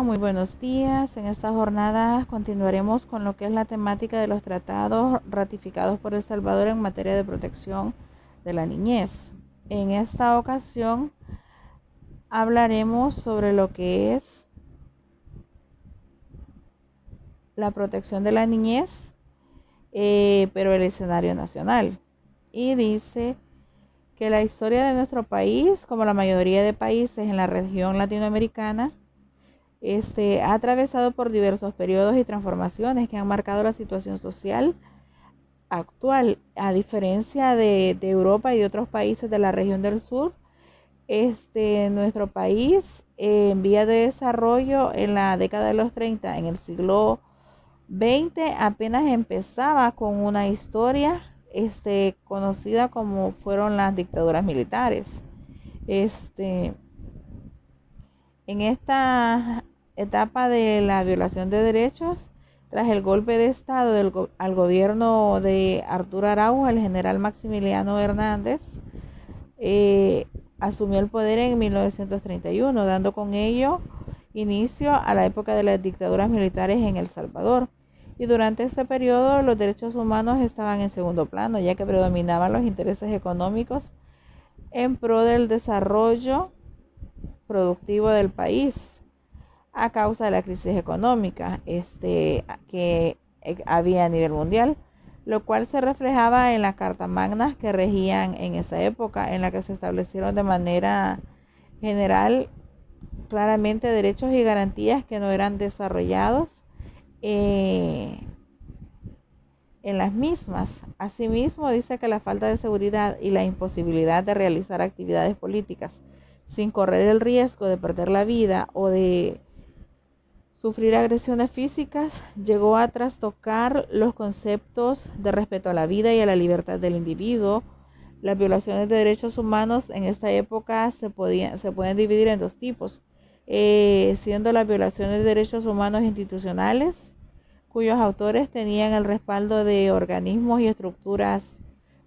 tengan muy buenos días. En esta jornada continuaremos con lo que es la temática de los tratados ratificados por El Salvador en materia de protección de la niñez. En esta ocasión hablaremos sobre lo que es la protección de la niñez, pero el escenario nacional. Y dice que la historia de nuestro país, como la mayoría de países en la región latinoamericana, ha atravesado por diversos periodos y transformaciones que han marcado la situación social actual. A diferencia de Europa y de otros países de la región del sur, nuestro país, en vía de desarrollo en la década de los 30, en el siglo XX, apenas empezaba con una historia conocida como fueron las dictaduras militares. En esta etapa de la violación de derechos, tras el golpe de Estado al gobierno de Arturo Araujo, el general Maximiliano Hernández asumió el poder en 1931, dando con ello inicio a la época de las dictaduras militares en El Salvador. Y durante este periodo los derechos humanos estaban en segundo plano, ya que predominaban los intereses económicos en pro del desarrollo productivo del país a causa de la crisis económica que había a nivel mundial, lo cual se reflejaba en las cartas magnas que regían en esa época, en la que se establecieron de manera general claramente derechos y garantías que no eran desarrollados en las mismas. Asimismo, dice que la falta de seguridad y la imposibilidad de realizar actividades políticas sin correr el riesgo de perder la vida o de sufrir agresiones físicas llegó a trastocar los conceptos de respeto a la vida y a la libertad del individuo. Las violaciones de derechos humanos en esta época se pueden dividir en dos tipos, siendo las violaciones de derechos humanos institucionales, cuyos autores tenían el respaldo de organismos y estructuras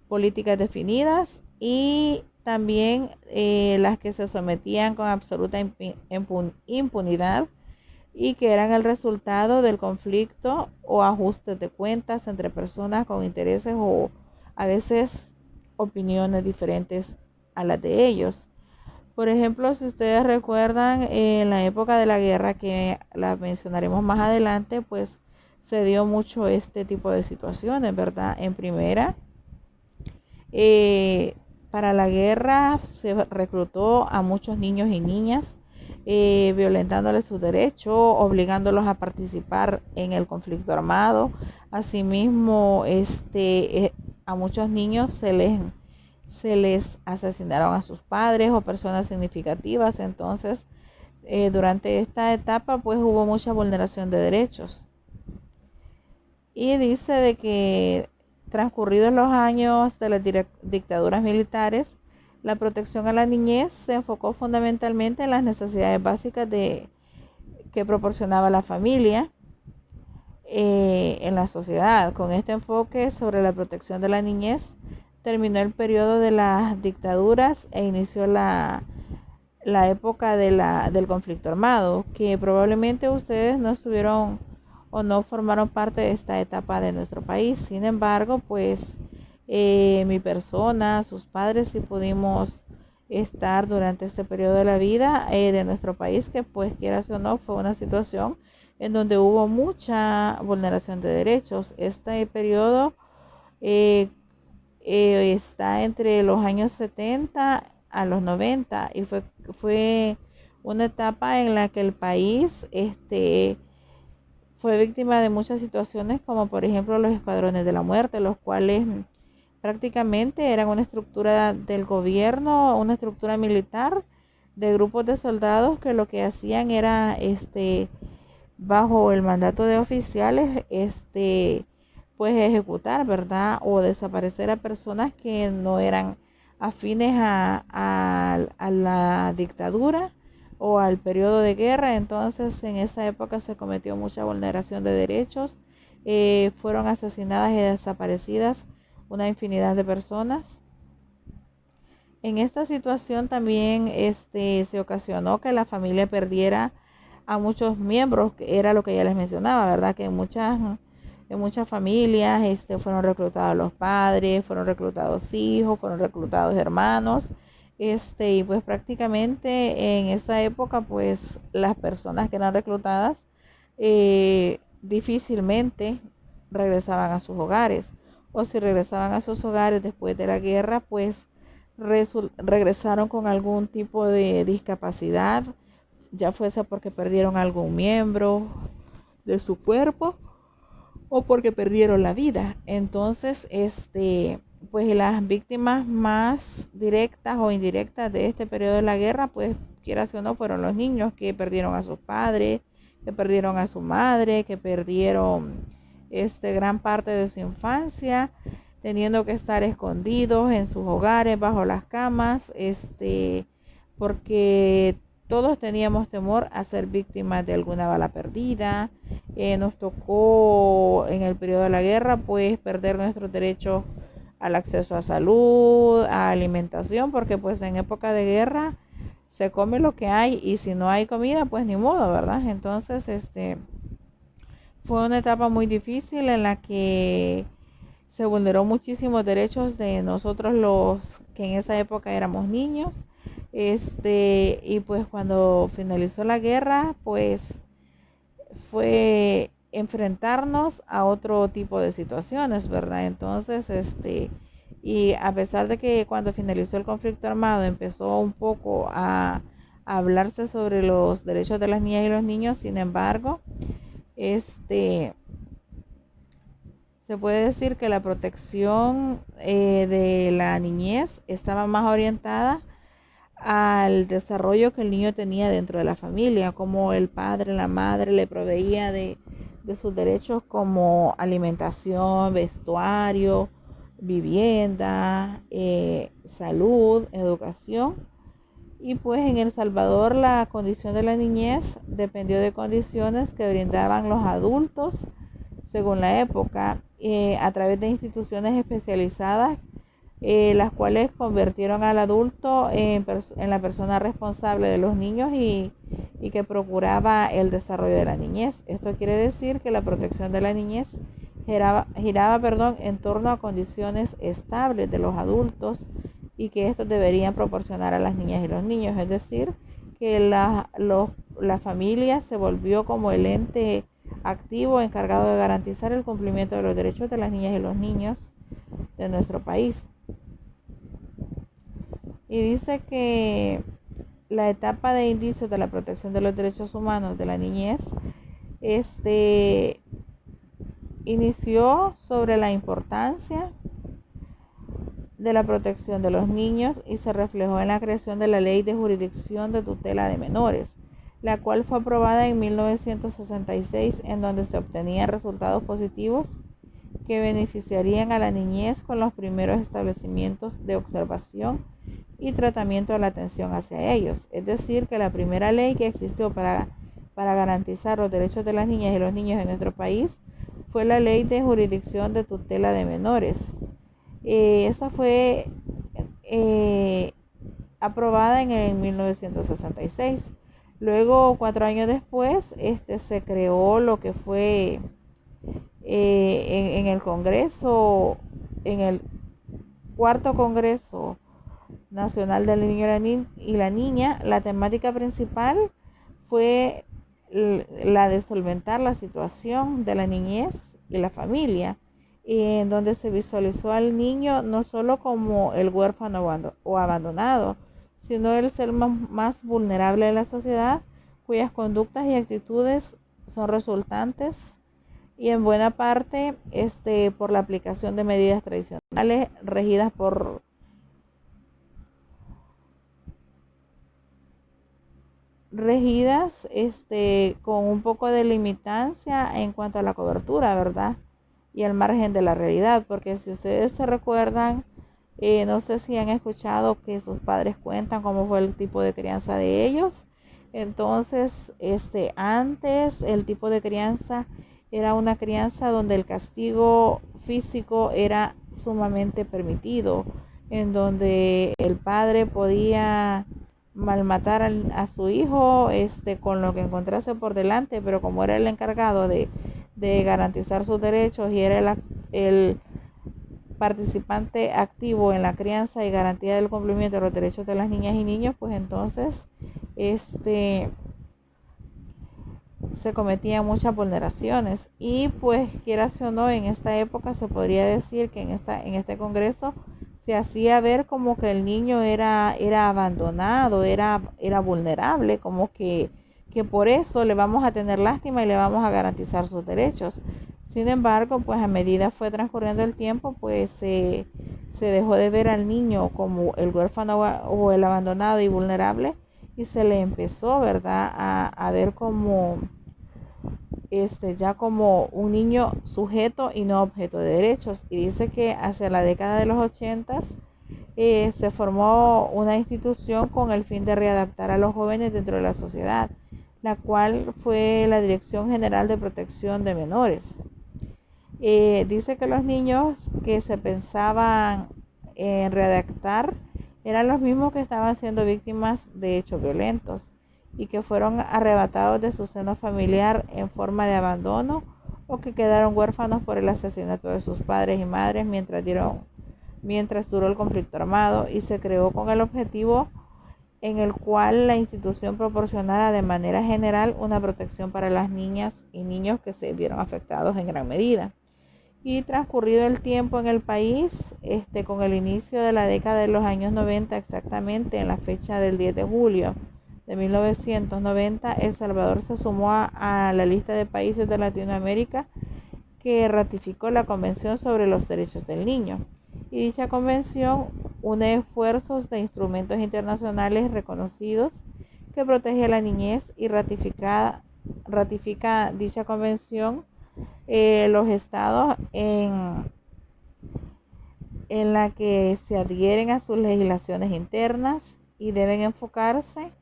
políticas definidas, y también las que se sometían con absoluta impunidad y que eran el resultado del conflicto o ajustes de cuentas entre personas con intereses o a veces opiniones diferentes a las de ellos. Por ejemplo, si ustedes recuerdan, en la época de la guerra, que la mencionaremos más adelante, pues se dio mucho este tipo de situaciones, ¿verdad? En primera, para la guerra se reclutó a muchos niños y niñas, violentándoles sus derechos, obligándolos a participar en el conflicto armado. Asimismo, a muchos niños se les asesinaron a sus padres o personas significativas. Entonces, durante esta etapa, pues hubo mucha vulneración de derechos. Y dice de que transcurridos los años de las dictaduras militares, la protección a la niñez se enfocó fundamentalmente en las necesidades básicas que proporcionaba la familia en la sociedad. Con este enfoque sobre la protección de la niñez, terminó el periodo de las dictaduras e inició la época del conflicto armado, que probablemente ustedes no estuvieron o no formaron parte de esta etapa de nuestro país. Sin embargo, pues mi persona, sus padres, sí pudimos estar durante este periodo de la vida de nuestro país, que pues quieras o no fue una situación en donde hubo mucha vulneración de derechos. Este periodo está entre los años 70 a los 90 y fue una etapa en la que el país fue víctima de muchas situaciones, como por ejemplo los escuadrones de la muerte, los cuales prácticamente eran una estructura del gobierno, una estructura militar de grupos de soldados que lo que hacían era bajo el mandato de oficiales pues ejecutar, ¿verdad? O desaparecer a personas que no eran afines a la dictadura o al periodo de guerra. Entonces, en esa época se cometió mucha vulneración de derechos, fueron asesinadas y desaparecidas una infinidad de personas. En esta situación también se ocasionó que la familia perdiera a muchos miembros, que era lo que ya les mencionaba, ¿verdad? Que en muchas familias fueron reclutados los padres, fueron reclutados hijos, fueron reclutados hermanos. Y pues prácticamente en esa época, pues las personas que eran reclutadas difícilmente regresaban a sus hogares. O si regresaban a sus hogares después de la guerra, pues regresaron con algún tipo de discapacidad, ya fuese porque perdieron algún miembro de su cuerpo o porque perdieron la vida. Entonces, pues las víctimas más directas o indirectas de este periodo de la guerra, pues quieras o no, fueron los niños que perdieron a sus padres, que perdieron a su madre, que perdieron gran parte de su infancia, teniendo que estar escondidos en sus hogares, bajo las camas, porque todos teníamos temor a ser víctimas de alguna bala perdida. Nos tocó en el periodo de la guerra pues perder nuestros derechos al acceso a salud, a alimentación, porque pues en época de guerra se come lo que hay y si no hay comida pues ni modo, ¿verdad? Entonces fue una etapa muy difícil en la que se vulneró muchísimos derechos de nosotros los que en esa época éramos niños. Y pues cuando finalizó la guerra, pues fue enfrentarnos a otro tipo de situaciones, ¿verdad? Entonces, y a pesar de que cuando finalizó el conflicto armado empezó un poco a hablarse sobre los derechos de las niñas y los niños, sin embargo, se puede decir que la protección de la niñez estaba más orientada al desarrollo que el niño tenía dentro de la familia, como el padre, la madre le proveía de sus derechos como alimentación, vestuario, vivienda, salud, educación. Y pues en El Salvador la condición de la niñez dependió de condiciones que brindaban los adultos según la época, a través de instituciones especializadas, las cuales convirtieron al adulto en la persona responsable de los niños y que procuraba el desarrollo de la niñez. Esto quiere decir que la protección de la niñez giraba en torno a condiciones estables de los adultos y que estos deberían proporcionar a las niñas y los niños. Es decir, que la familia se volvió como el ente activo encargado de garantizar el cumplimiento de los derechos de las niñas y los niños de nuestro país. Y dice que la etapa de indicios de la protección de los derechos humanos de la niñez inició sobre la importancia de la protección de los niños y se reflejó en la creación de la Ley de Jurisdicción de Tutela de Menores, la cual fue aprobada en 1966, en donde se obtenían resultados positivos que beneficiarían a la niñez con los primeros establecimientos de observación y tratamiento de la atención hacia ellos. Es decir, que la primera ley que existió para garantizar los derechos de las niñas y los niños en nuestro país fue la Ley de Jurisdicción de Tutela de Menores. Esa fue aprobada en el 1966. Luego, 4 años después, se creó lo que fue en el Congreso, en el cuarto Congreso Nacional del Niño y la Niña. La temática principal fue la de solventar la situación de la niñez y la familia, en donde se visualizó al niño no solo como el huérfano o abandonado, sino el ser más vulnerable de la sociedad, cuyas conductas y actitudes son resultantes y en buena parte por la aplicación de medidas tradicionales regidas con un poco de limitancia en cuanto a la cobertura, ¿verdad? Y al margen de la realidad, porque si ustedes se recuerdan, no sé si han escuchado que sus padres cuentan cómo fue el tipo de crianza de ellos. Entonces, antes el tipo de crianza era una crianza donde el castigo físico era sumamente permitido, en donde el padre podía malmatar a su hijo con lo que encontrase por delante, pero como era el encargado de garantizar sus derechos y era el participante activo en la crianza y garantía del cumplimiento de los derechos de las niñas y niños, pues entonces se cometían muchas vulneraciones. Y pues quieras o no, en esta época se podría decir que en este congreso se hacía ver como que el niño era abandonado, era vulnerable, como que por eso le vamos a tener lástima y le vamos a garantizar sus derechos. Sin embargo, pues a medida fue transcurriendo el tiempo, pues se dejó de ver al niño como el huérfano o el abandonado y vulnerable, y se le empezó, ¿verdad?, a ver como ya como un niño sujeto y no objeto de derechos. Y dice que hacia la década de los 80 se formó una institución con el fin de readaptar a los jóvenes dentro de la sociedad, la cual fue la Dirección General de Protección de Menores. Dice que los niños que se pensaban en readaptar eran los mismos que estaban siendo víctimas de hechos violentos y que fueron arrebatados de su seno familiar en forma de abandono o que quedaron huérfanos por el asesinato de sus padres y madres mientras duró el conflicto armado, y se creó con el objetivo en el cual la institución proporcionara de manera general una protección para las niñas y niños que se vieron afectados en gran medida. Y transcurrido el tiempo en el país, con el inicio de la década de los años 90, exactamente en la fecha del 10 de julio de 1990, El Salvador se sumó a la lista de países de Latinoamérica que ratificó la Convención sobre los Derechos del Niño. Y dicha convención une esfuerzos de instrumentos internacionales reconocidos que protege a la niñez, y ratifica dicha convención los estados en la que se adhieren a sus legislaciones internas y deben enfocarse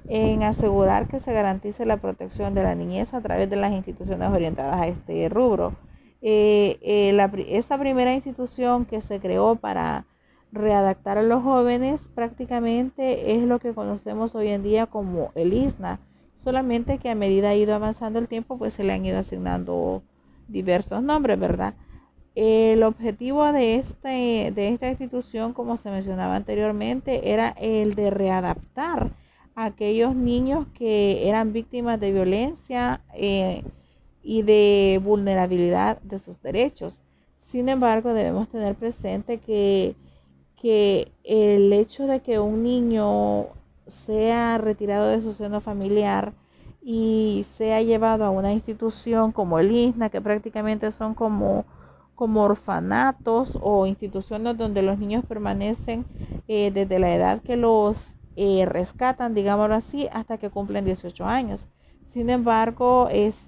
en asegurar que se garantice la protección de la niñez a través de las instituciones orientadas a este rubro. Esta primera institución que se creó para readaptar a los jóvenes prácticamente es lo que conocemos hoy en día como el ISNA, solamente que a medida ha ido avanzando el tiempo, pues se le han ido asignando diversos nombres, ¿verdad? El objetivo de esta institución, como se mencionaba anteriormente, era el de readaptar a aquellos niños que eran víctimas de violencia y de vulnerabilidad de sus derechos. Sin embargo, debemos tener presente que el hecho de que un niño sea retirado de su seno familiar y sea llevado a una institución como el ISNA, que prácticamente son como orfanatos o instituciones donde los niños permanecen desde la edad que los rescatan, digámoslo así, hasta que cumplen 18 años. Sin embargo, el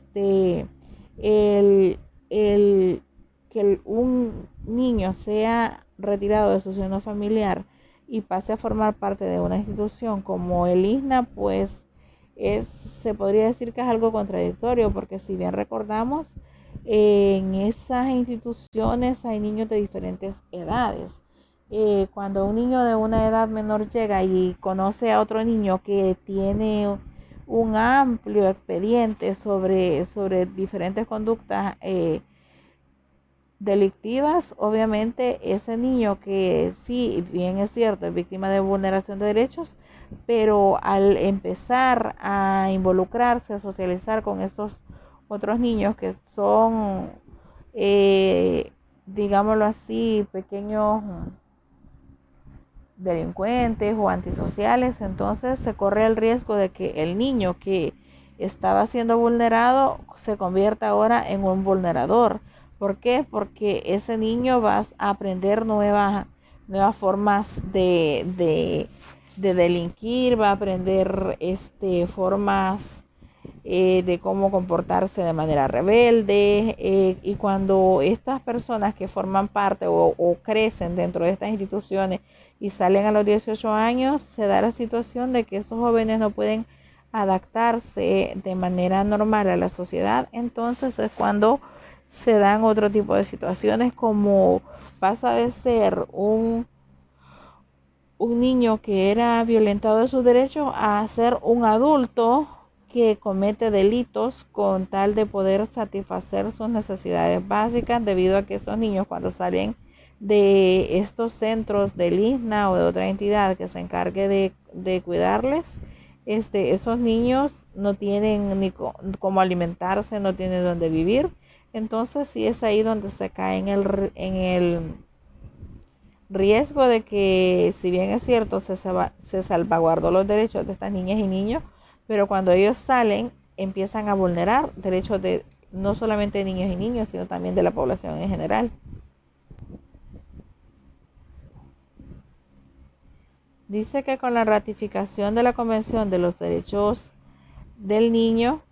que un niño sea retirado de su seno familiar y pase a formar parte de una institución como el ISNA, pues se podría decir que es algo contradictorio, porque si bien recordamos, en esas instituciones hay niños de diferentes edades. Cuando un niño de una edad menor llega y conoce a otro niño que tiene un amplio expediente sobre diferentes conductas delictivas, obviamente ese niño, que sí, bien es cierto, es víctima de vulneración de derechos, pero al empezar a involucrarse, a socializar con esos otros niños que son, digámoslo así, pequeños delincuentes o antisociales, entonces se corre el riesgo de que el niño que estaba siendo vulnerado se convierta ahora en un vulnerador. ¿Por qué? Porque ese niño va a aprender nuevas formas de delinquir, va a aprender formas de cómo comportarse de manera rebelde, y cuando estas personas que forman parte o crecen dentro de estas instituciones y salen a los 18 años, se da la situación de que esos jóvenes no pueden adaptarse de manera normal a la sociedad. Entonces es cuando se dan otro tipo de situaciones, como pasa de ser un un niño que era violentado de sus derechos a ser un adulto que comete delitos con tal de poder satisfacer sus necesidades básicas, debido a que esos niños, cuando salen de estos centros del ISNA o de otra entidad que se encargue de cuidarles, esos niños no tienen ni cómo alimentarse, no tienen dónde vivir. Entonces sí es ahí donde se cae en el riesgo de que, si bien es cierto, se salvaguardó los derechos de estas niñas y niños, pero cuando ellos salen empiezan a vulnerar derechos de no solamente de niños y niños, sino también de la población en general. Dice que con la ratificación de la Convención de los Derechos del Niño,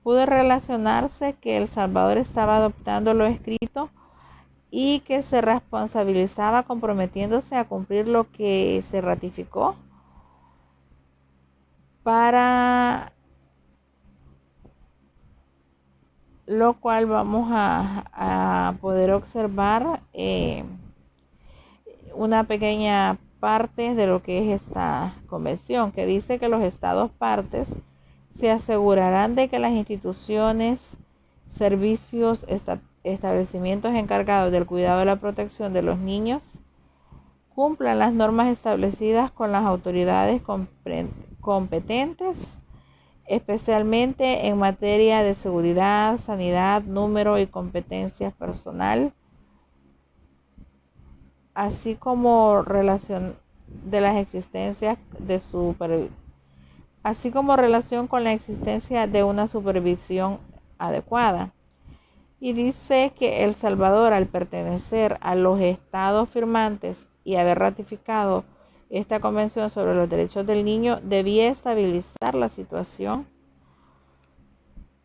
pudo relacionarse que El Salvador estaba adoptando lo escrito y que se responsabilizaba comprometiéndose a cumplir lo que se ratificó, para lo cual vamos a poder observar una pequeña parte de lo que es esta convención, que dice que los estados partes se asegurarán de que las instituciones, servicios, establecimientos encargados del cuidado y la protección de los niños cumplan las normas establecidas con las autoridades competentes, especialmente en materia de seguridad, sanidad, número y competencias personal, así como relación de las existencias de así como relación con la existencia de una supervisión adecuada. Y dice que El Salvador, al pertenecer a los estados firmantes y haber ratificado esta convención sobre los derechos del niño, debía estabilizar la situación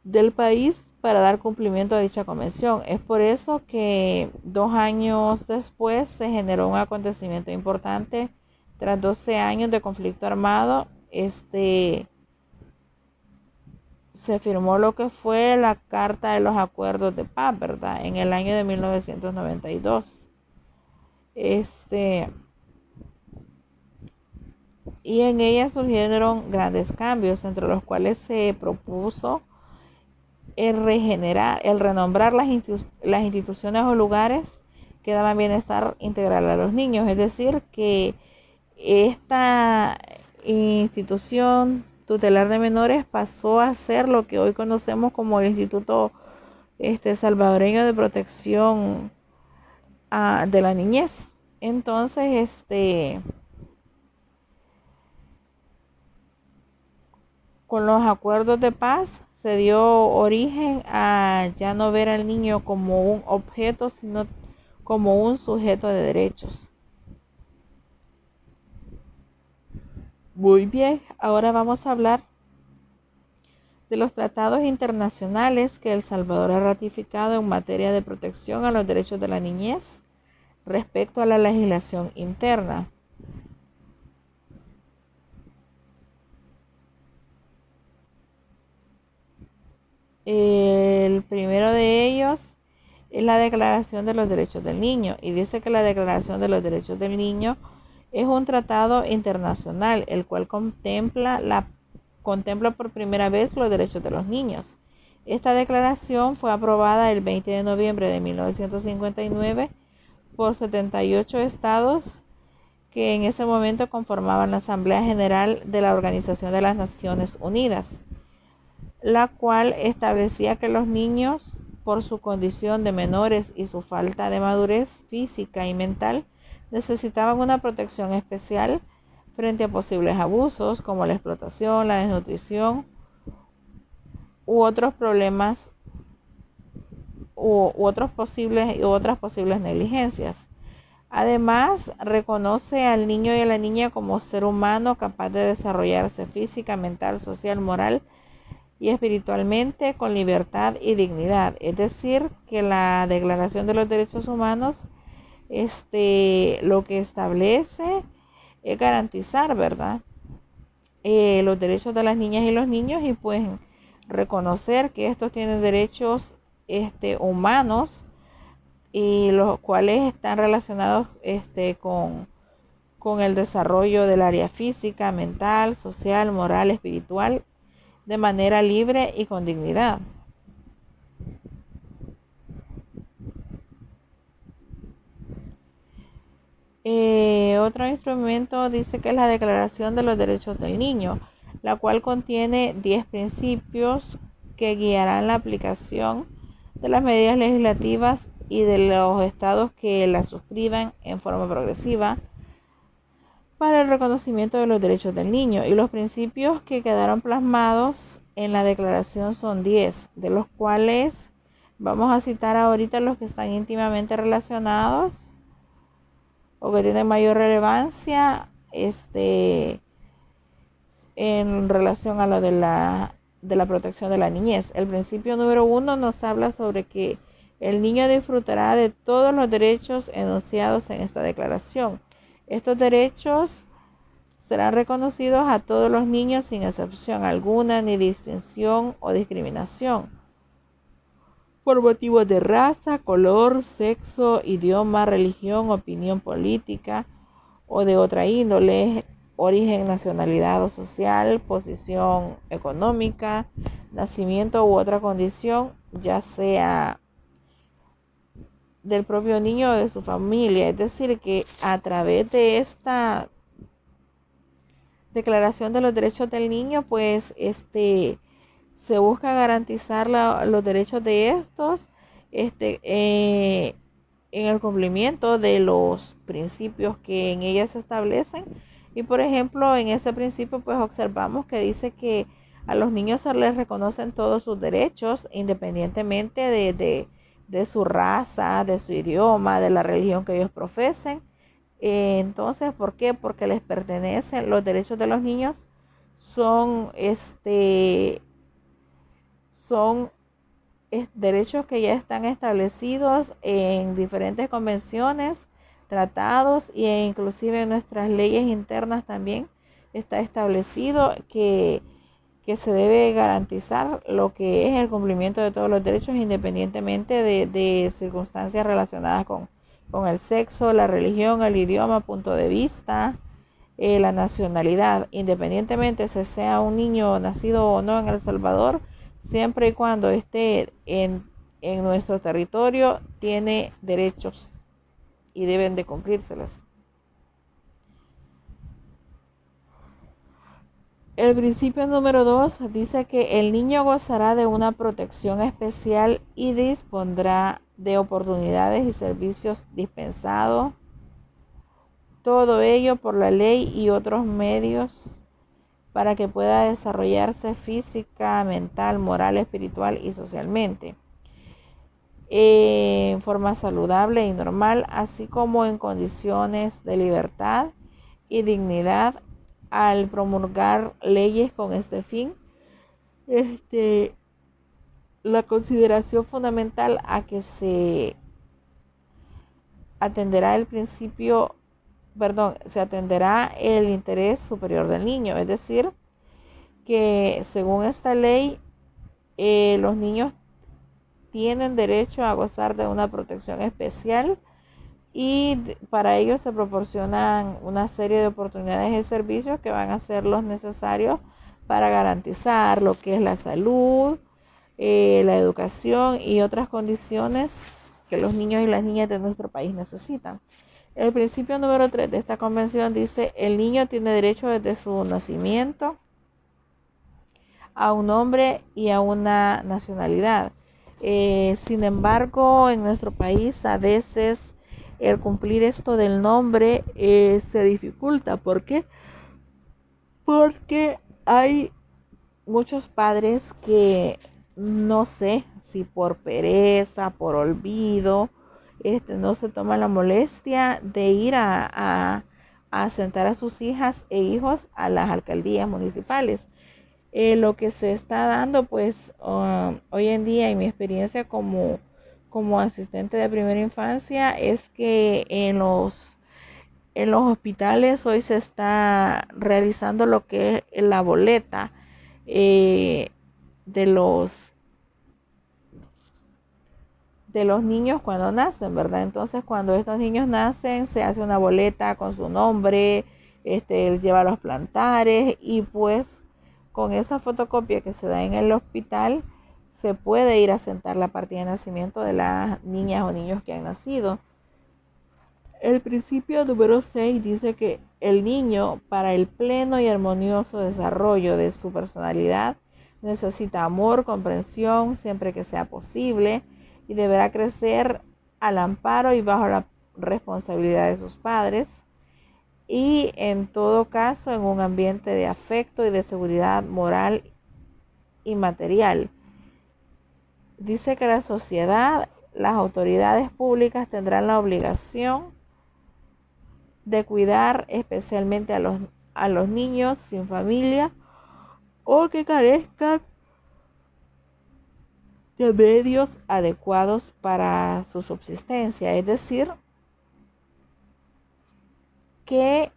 del país para dar cumplimiento a dicha convención. Es por eso que 2 años después se generó un acontecimiento importante. Tras 12 años de conflicto armado, se firmó lo que fue la Carta de los Acuerdos de Paz, ¿verdad? En el año de 1992. Y en ella surgieron grandes cambios, entre los cuales se propuso el renombrar las instituciones o lugares que daban bienestar integral a los niños. Es decir, que esta institución tutelar de menores pasó a ser lo que hoy conocemos como el Instituto Salvadoreño de Protección de la Niñez. Entonces, con los acuerdos de paz se dio origen a ya no ver al niño como un objeto, sino como un sujeto de derechos. Muy bien, ahora vamos a hablar de los tratados internacionales que El Salvador ha ratificado en materia de protección a los derechos de la niñez respecto a la legislación interna. El primero de ellos es la Declaración de los Derechos del Niño, y dice que la Declaración de los Derechos del Niño es un tratado internacional el cual contempla por primera vez los derechos de los niños. Esta declaración fue aprobada el 20 de noviembre de 1959 por 78 estados que en ese momento conformaban la Asamblea General de la Organización de las Naciones Unidas, la cual establecía que los niños, por su condición de menores y su falta de madurez física y mental, necesitaban una protección especial frente a posibles abusos como la explotación, la desnutrición u otros problemas u otras posibles negligencias. Además, reconoce al niño y a la niña como ser humano capaz de desarrollarse física, mental, social, moral y espiritualmente con libertad y dignidad. Es decir, que la Declaración de los Derechos Humanos lo que establece es garantizar, ¿verdad? Los derechos de las niñas y los niños, y pues reconocer que estos tienen derechos humanos, y los cuales están relacionados con con el desarrollo del área física, mental, social, moral, espiritual, de manera libre y con dignidad. Otro instrumento dice que es la Declaración de los Derechos del Niño, la cual contiene 10 principios que guiarán la aplicación de las medidas legislativas y de los estados que la suscriban en forma progresiva para el reconocimiento de los derechos del niño. Y los principios que quedaron plasmados en la declaración son 10, de los cuales vamos a citar ahorita los que están íntimamente relacionados o que tienen mayor relevancia en relación a lo de la protección de la niñez. El principio número 1 nos habla sobre que el niño disfrutará de todos los derechos enunciados en esta declaración. Estos derechos serán reconocidos a todos los niños sin excepción alguna, ni distinción o discriminación, por motivos de raza, color, sexo, idioma, religión, opinión política o de otra índole, origen, nacionalidad o social, posición económica, nacimiento u otra condición, ya sea del propio niño o de su familia. Es decir, que a través de esta Declaración de los Derechos del Niño, pues se busca garantizar los derechos de estos en el cumplimiento de los principios que en ellas se establecen. Y por ejemplo, en este principio pues observamos que dice que a los niños se les reconocen todos sus derechos independientemente de su raza, de su idioma, de la religión que ellos profesen. Entonces, ¿por qué? Porque les pertenecen los derechos de los niños, son son derechos que ya están establecidos en diferentes convenciones, tratados e inclusive en nuestras leyes internas también está establecido que se debe garantizar lo que es el cumplimiento de todos los derechos independientemente de circunstancias relacionadas con el sexo, la religión, el idioma, punto de vista, la nacionalidad, independientemente si sea un niño nacido o no en El Salvador, siempre y cuando esté en nuestro territorio, tiene derechos y deben de cumplírselos. El principio número 2 dice que el niño gozará de una protección especial y dispondrá de oportunidades y servicios dispensados, todo ello por la ley y otros medios para que pueda desarrollarse física, mental, moral, espiritual y socialmente en forma saludable y normal, así como en condiciones de libertad y dignidad. Al promulgar leyes con este fin, la consideración fundamental a que se atenderá el principio, se atenderá el interés superior del niño, es decir, que según esta ley, los niños tienen derecho a gozar de una protección especial y para ello se proporcionan una serie de oportunidades y servicios que van a ser los necesarios para garantizar lo que es la salud, la educación y otras condiciones que los niños y las niñas de nuestro país necesitan. El principio número 3 de esta convención dice: el niño tiene derecho desde su nacimiento a un nombre y a una nacionalidad. Sin embargo, en nuestro país a veces el cumplir esto del nombre se dificulta. ¿Por qué? Porque hay muchos padres que no sé si por pereza, por olvido, no se toman la molestia de ir a sentar a sus hijas e hijos a las alcaldías municipales. Lo que se está dando pues hoy en día, en mi experiencia como asistente de primera infancia, es que en los hospitales hoy se está realizando lo que es la boleta de los de los niños cuando nacen, ¿verdad? Entonces, cuando estos niños nacen, se hace una boleta con su nombre, él lleva a los plantares y pues con esa fotocopia que se da en el hospital, se puede ir a sentar la partida de nacimiento de las niñas o niños que han nacido. El principio número 6 dice que el niño, para el pleno y armonioso desarrollo de su personalidad, necesita amor, comprensión, siempre que sea posible, y deberá crecer al amparo y bajo la responsabilidad de sus padres, y en todo caso en un ambiente de afecto y de seguridad moral y material. Dice que la sociedad, las autoridades públicas tendrán la obligación de cuidar especialmente a los niños sin familia o que carezcan de medios adecuados para su subsistencia. Es decir, que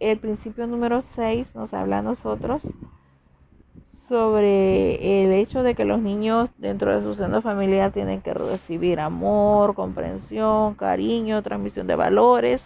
el principio número 6 nos habla a nosotros sobre el hecho de que los niños dentro de su seno familiar tienen que recibir amor, comprensión, cariño, transmisión de valores